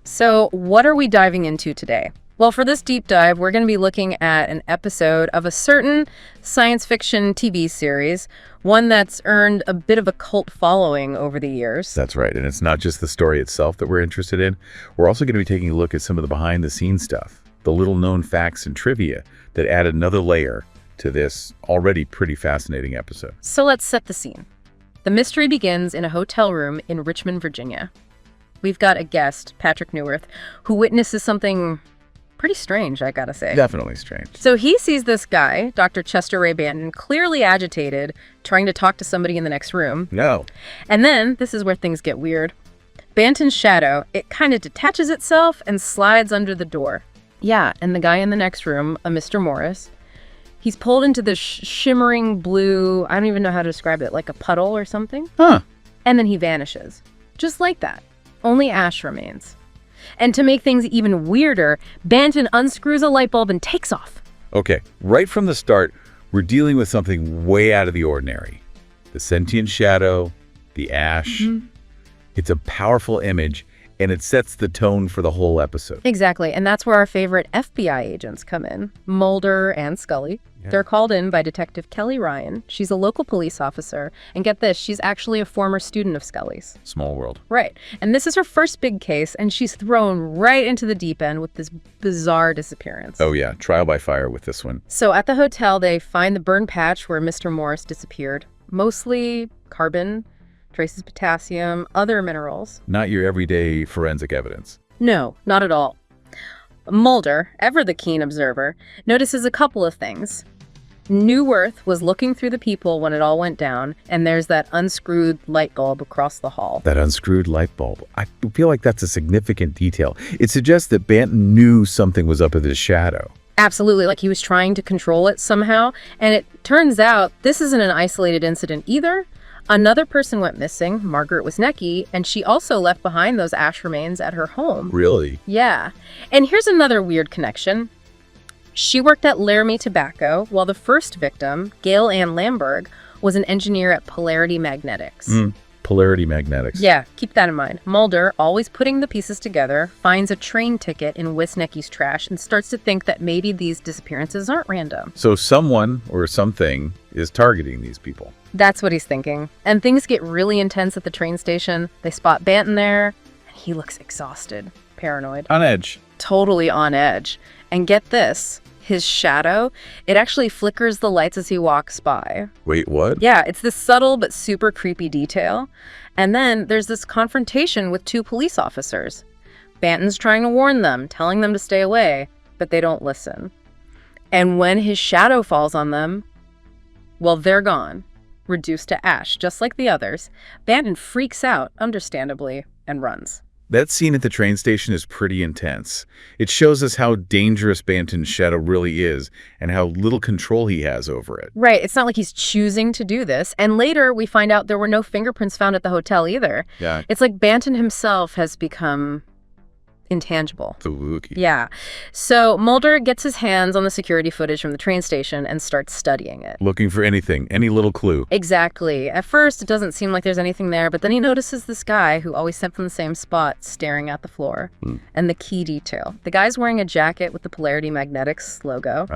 So what are we diving into today? Well, for this deep dive, we're going to be looking at an episode of a certain science fiction TV series, one that's earned a bit of a cult following over the years. That's right. And it's not just the story itself that we're interested in. We're also going to be taking a look at some of the behind-the-scenes stuff, the little-known facts and trivia that add another layer to this already pretty fascinating episode. So let's set the scene. The mystery begins in a hotel room in Richmond, Virginia. We've got a guest, Patrick Neuwirth, who witnesses something pretty strange, I gotta say. Definitely strange. So he sees this guy, Dr. Chester Ray Banton, clearly agitated, trying to talk to somebody in the next room. No. And then, this is where things get weird. Banton's shadow, it kind of detaches itself and slides under the door. Yeah, and the guy in the next room, a Mr. Morris, he's pulled into this shimmering blue, I don't even know how to describe it, like a puddle or something. Huh. And then he vanishes. Just like that. Only ash remains. And to make things even weirder, Banton unscrews a light bulb and takes off. Okay, right from the start, we're dealing with something way out of the ordinary. The sentient shadow, the ash. It's a powerful image, and it sets the tone for the whole episode. Exactly, and that's where our favorite FBI agents come in, Mulder and Scully. Yeah. They're called in by Detective Kelly Ryan. She's a local police officer, and get this, she's actually a former student of Scully's. Small world. Right, and this is her first big case, and she's thrown right into the deep end with this bizarre disappearance. Oh yeah, trial by fire with this one. So at the hotel, they find the burn patch where Mr. Morris disappeared. Mostly carbon, traces potassium, other minerals. Not your everyday forensic evidence. No, not at all. Mulder, ever the keen observer, notices a couple of things. Neuwirth was looking through the people when it all went down, and there's that unscrewed light bulb across the hall. That unscrewed light bulb. I feel like that's a significant detail. It suggests that Banton knew something was up with his shadow. Absolutely, like he was trying to control it somehow. And it turns out this isn't an isolated incident either. Another person went missing, Margaret Wisniewski, and she also left behind those ash remains at her home. Really? Yeah. And here's another weird connection. She worked at Laramie Tobacco, while the first victim, Gail Ann Lamberg, was an engineer at Polarity Magnetics. Polarity Magnetics. Yeah, keep that in mind. Mulder, always putting the pieces together, finds a train ticket in Wisniewski's trash and starts to think that maybe these disappearances aren't random. So someone or something is targeting these people. That's what he's thinking. And things get really intense at the train station. They spot Banton there, and he looks exhausted, paranoid. On edge. Totally on edge. And get this, his shadow, it actually flickers the lights as he walks by. Wait, what? Yeah, it's this subtle but super creepy detail. And then there's this confrontation with two police officers. Banton's trying to warn them, telling them to stay away, but they don't listen. And when his shadow falls on them, well, they're gone. Reduced to ash, just like the others. Banton freaks out, understandably, and runs. That scene at the train station is pretty intense. It shows us how dangerous Banton's shadow really is and how little control he has over it. Right. It's not like he's choosing to do this. And later we find out there were no fingerprints found at the hotel either. Yeah. It's like Banton himself has become intangible. The Wookiee. Yeah. So Mulder gets his hands on the security footage from the train station and starts studying it. Looking for anything, any little clue. Exactly. At first, it doesn't seem like there's anything there, but then he notices this guy who always sat from the same spot staring at the floor. And the key detail. The guy's wearing a jacket with the Polarity Magnetics logo.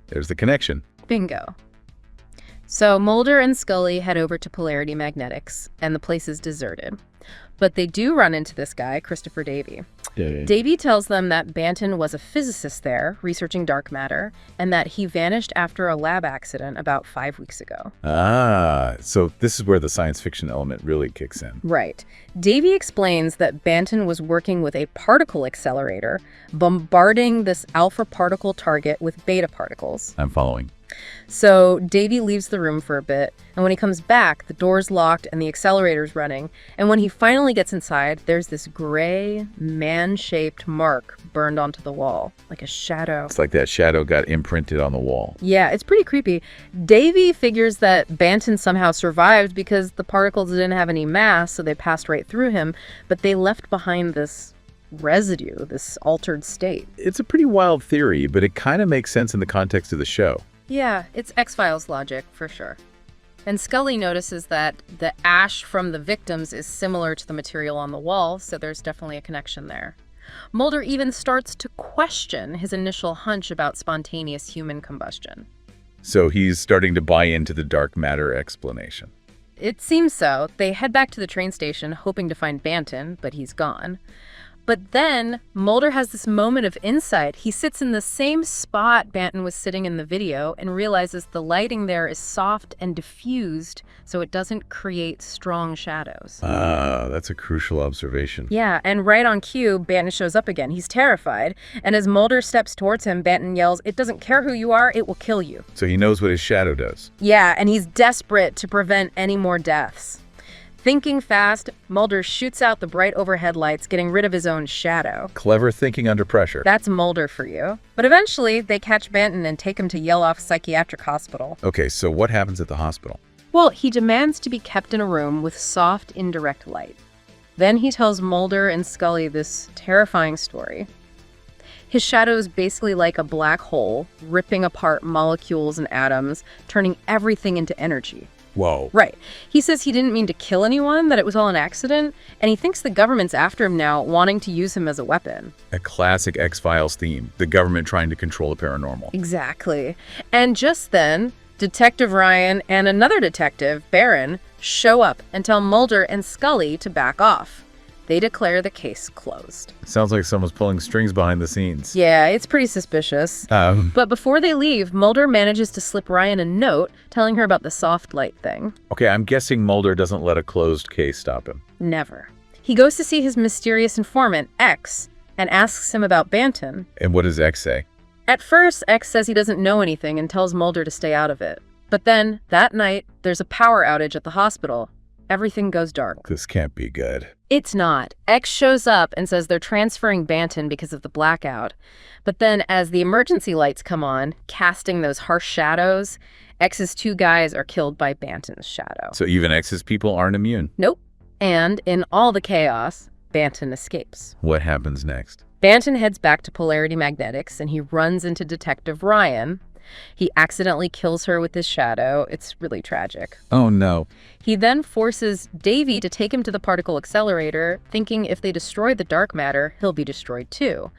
There's the connection. Bingo. So Mulder and Scully head over to Polarity Magnetics, and the place is deserted. But they do run into this guy, Christopher Davey. Davey tells them that Banton was a physicist there, researching dark matter, and that he vanished after a lab accident about 5 weeks ago. So this is where the science fiction element really kicks in. Right. Davey explains that Banton was working with a particle accelerator, bombarding this alpha particle target with beta particles. I'm following. So Davey leaves the room for a bit, and when he comes back, the door's locked and the accelerator's running. And when he finally gets inside, there's this gray, man-shaped mark burned onto the wall, like a shadow. It's like that shadow got imprinted on the wall. Yeah, it's pretty creepy. Davey figures that Banton somehow survived because the particles didn't have any mass, so they passed right through him, but they left behind this residue, this altered state. It's a pretty wild theory, but it kind of makes sense in the context of the show. Yeah, it's X-Files logic, for sure. And Scully notices that the ash from the victims is similar to the material on the wall, so there's definitely a connection there. Mulder even starts to question his initial hunch about spontaneous human combustion. So he's starting to buy into the dark matter explanation. It seems so. They head back to the train station, hoping to find Banton, but he's gone. But then Mulder has this moment of insight. He sits in the same spot Banton was sitting in the video and realizes the lighting there is soft and diffused, so it doesn't create strong shadows. Ah, that's a crucial observation. Yeah, and right on cue, Banton shows up again. He's terrified, and as Mulder steps towards him, Banton yells, "It doesn't care who you are, it will kill you." So he knows what his shadow does. Yeah, and he's desperate to prevent any more deaths. Thinking fast, Mulder shoots out the bright overhead lights, getting rid of his own shadow. Clever thinking under pressure. That's Mulder for you. But eventually, they catch Banton and take him to Yellow Psychiatric Hospital. Okay, so what happens at the hospital? Well, he demands to be kept in a room with soft, indirect light. Then he tells Mulder and Scully this terrifying story. His shadow is basically like a black hole, ripping apart molecules and atoms, turning everything into energy. Whoa. Right. He says he didn't mean to kill anyone, that it was all an accident, and he thinks the government's after him now, wanting to use him as a weapon. A classic X-Files theme, the government trying to control the paranormal. Exactly. And just then, Detective Ryan and another detective, Barron, show up and tell Mulder and Scully to back off. They declare the case closed. Sounds like someone's pulling strings behind the scenes. Yeah, it's pretty suspicious. But before they leave, Mulder manages to slip Ryan a note telling her about the soft light thing. Okay, I'm guessing Mulder doesn't let a closed case stop him. Never. He goes to see his mysterious informant, X, and asks him about Banton. And what does X say? At first, X says he doesn't know anything and tells Mulder to stay out of it. But then, that night, there's a power outage at the hospital. Everything goes dark. This can't be good. It's not. X shows up and says they're transferring Banton because of the blackout. But then as the emergency lights come on, casting those harsh shadows, X's two guys are killed by Banton's shadow. So even X's people aren't immune? Nope. And in all the chaos, Banton escapes. What happens next? Banton heads back to Polarity Magnetics and he runs into Detective Ryan. He accidentally kills her with his shadow. It's really tragic. Oh, no. He then forces Davy to take him to the particle accelerator, thinking if they destroy the dark matter, he'll be destroyed too.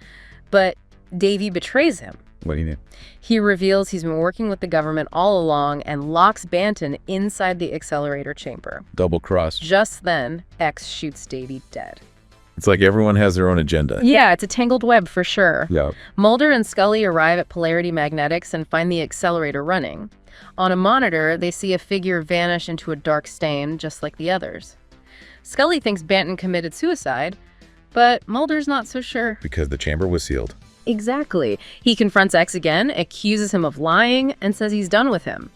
But Davy betrays him. What do you mean? He reveals he's been working with the government all along and locks Banton inside the accelerator chamber. Double cross. Just then, X shoots Davy dead. It's like everyone has their own agenda. Yeah, it's a tangled web for sure. Yeah. Mulder and Scully arrive at Polarity Magnetics and find the accelerator running. On a monitor, they see a figure vanish into a dark stain, just like the others. Scully thinks Banton committed suicide, but Mulder's not so sure. Because the chamber was sealed. Exactly. He confronts X again, accuses him of lying, and says he's done with him.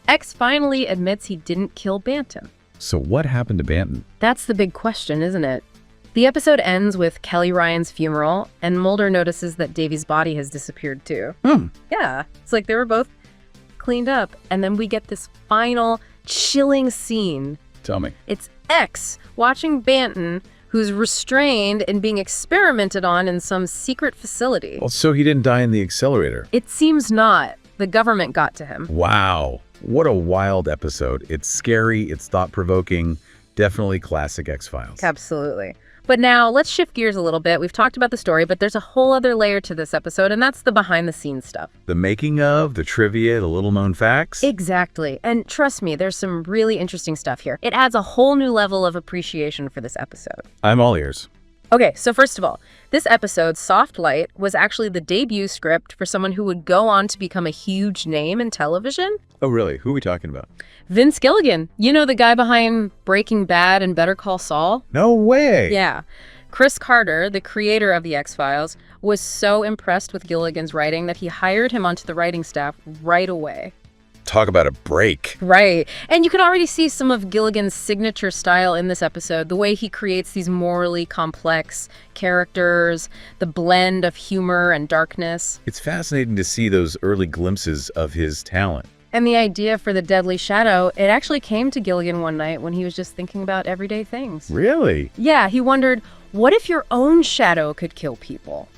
X finally admits he didn't kill Banton. So what happened to Banton? That's the big question, isn't it? The episode ends with Kelly Ryan's funeral, and Mulder notices that Davy's body has disappeared too. Yeah, it's like they were both cleaned up, and then we get this final chilling scene. Tell me. It's X watching Banton, who's restrained and being experimented on in some secret facility. Well, so he didn't die in the accelerator. It seems not. The government got to him. Wow. What a wild episode. It's scary, it's thought-provoking, definitely classic X-Files. Absolutely. But now, let's shift gears a little bit. We've talked about the story, but there's a whole other layer to this episode, and that's the behind-the-scenes stuff. The making of, the trivia, the little-known facts. Exactly. And trust me, there's some really interesting stuff here. It adds a whole new level of appreciation for this episode. I'm all ears. Okay, so first of all, this episode, Soft Light, was actually the debut script for someone who would go on to become a huge name in television. Oh, really? Who are we talking about? Vince Gilligan. You know, the guy behind Breaking Bad and Better Call Saul? No way! Yeah. Chris Carter, the creator of The X-Files, was so impressed with Gilligan's writing that he hired him onto the writing staff right away. Talk about a break. Right. And you can already see some of Gilligan's signature style in this episode, the way he creates these morally complex characters, the blend of humor and darkness. It's fascinating to see those early glimpses of his talent. And the idea for the Deadly Shadow, it actually came to Gilligan one night when he was just thinking about everyday things. Really? Yeah, he wondered, what if your own shadow could kill people?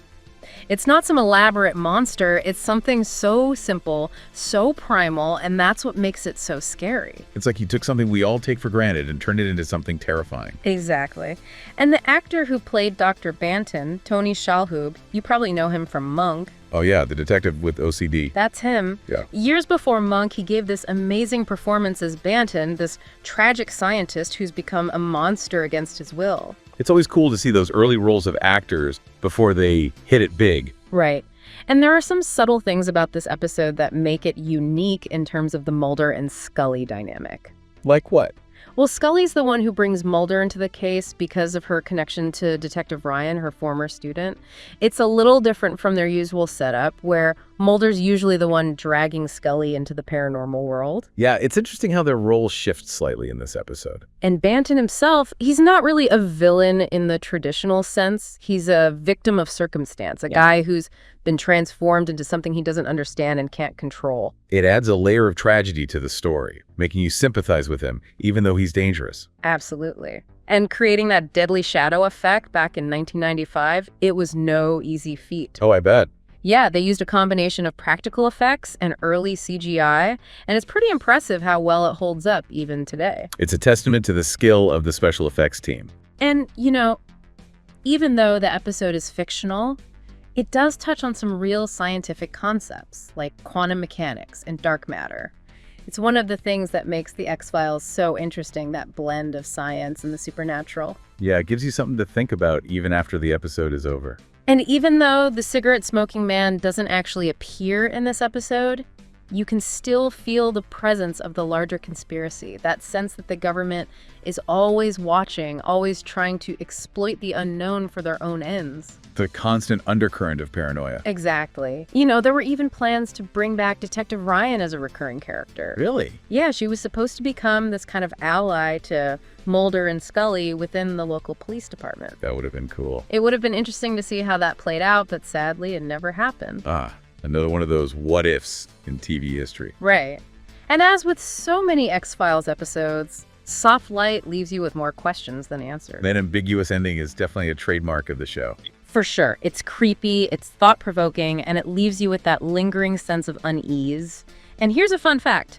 It's not some elaborate monster. It's something so simple, so primal, and that's what makes it so scary. It's like he took something we all take for granted and turned it into something terrifying. Exactly. And the actor who played Dr. Banton, Tony Shalhoub, you probably know him from Monk. Oh yeah, the detective with OCD. That's him. Yeah. Years before Monk, he gave this amazing performance as Banton, this tragic scientist who's become a monster against his will. It's always cool to see those early roles of actors before they hit it big. Right. And there are some subtle things about this episode that make it unique in terms of the Mulder and Scully dynamic. Like what? Well, Scully's the one who brings Mulder into the case because of her connection to Detective Ryan, her former student. It's a little different from their usual setup, where Mulder's usually the one dragging Scully into the paranormal world. Yeah, it's interesting how their roles shift slightly in this episode. And Banton himself, he's not really a villain in the traditional sense. He's a victim of circumstance, a guy who's been transformed into something he doesn't understand and can't control. It adds a layer of tragedy to the story, making you sympathize with him, even though he's dangerous. Absolutely. And creating that deadly shadow effect back in 1995, it was no easy feat. Oh, I bet. Yeah, they used a combination of practical effects and early CGI, and it's pretty impressive how well it holds up even today. It's a testament to the skill of the special effects team. And, you know, even though the episode is fictional, it does touch on some real scientific concepts, like quantum mechanics and dark matter. It's one of the things that makes the X-Files so interesting, that blend of science and the supernatural. Yeah, it gives you something to think about even after the episode is over. And even though the cigarette-smoking man doesn't actually appear in this episode, you can still feel the presence of the larger conspiracy, that sense that the government is always watching, always trying to exploit the unknown for their own ends. The constant undercurrent of paranoia. Exactly. You know, there were even plans to bring back Detective Ryan as a recurring character. Really? Yeah, she was supposed to become this kind of ally to Mulder and Scully within the local police department. That would have been cool. It would have been interesting to see how that played out, but sadly, it never happened. Another one of those what-ifs in TV history. Right. And as with so many X-Files episodes, Soft Light leaves you with more questions than answers. That ambiguous ending is definitely a trademark of the show. For sure. It's creepy, it's thought-provoking, and it leaves you with that lingering sense of unease. And here's a fun fact.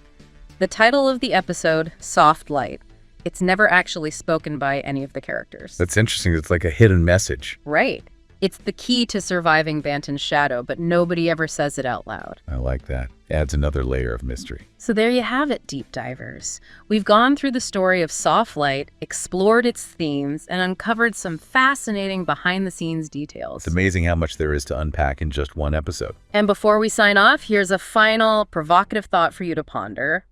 The title of the episode, Soft Light, it's never actually spoken by any of the characters. That's interesting. It's like a hidden message. Right. It's the key to surviving Banton's shadow, but nobody ever says it out loud. I like that. Adds another layer of mystery. So there you have it, deep divers. We've gone through the story of Soft Light, explored its themes, and uncovered some fascinating behind-the-scenes details. It's amazing how much there is to unpack in just one episode. And before we sign off, here's a final provocative thought for you to ponder.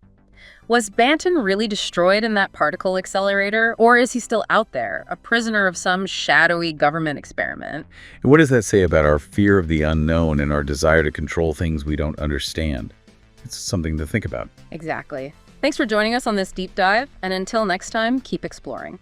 Was Banton really destroyed in that particle accelerator, or is he still out there, a prisoner of some shadowy government experiment? And what does that say about our fear of the unknown and our desire to control things we don't understand? It's something to think about. Exactly. Thanks for joining us on this deep dive, and until next time, keep exploring.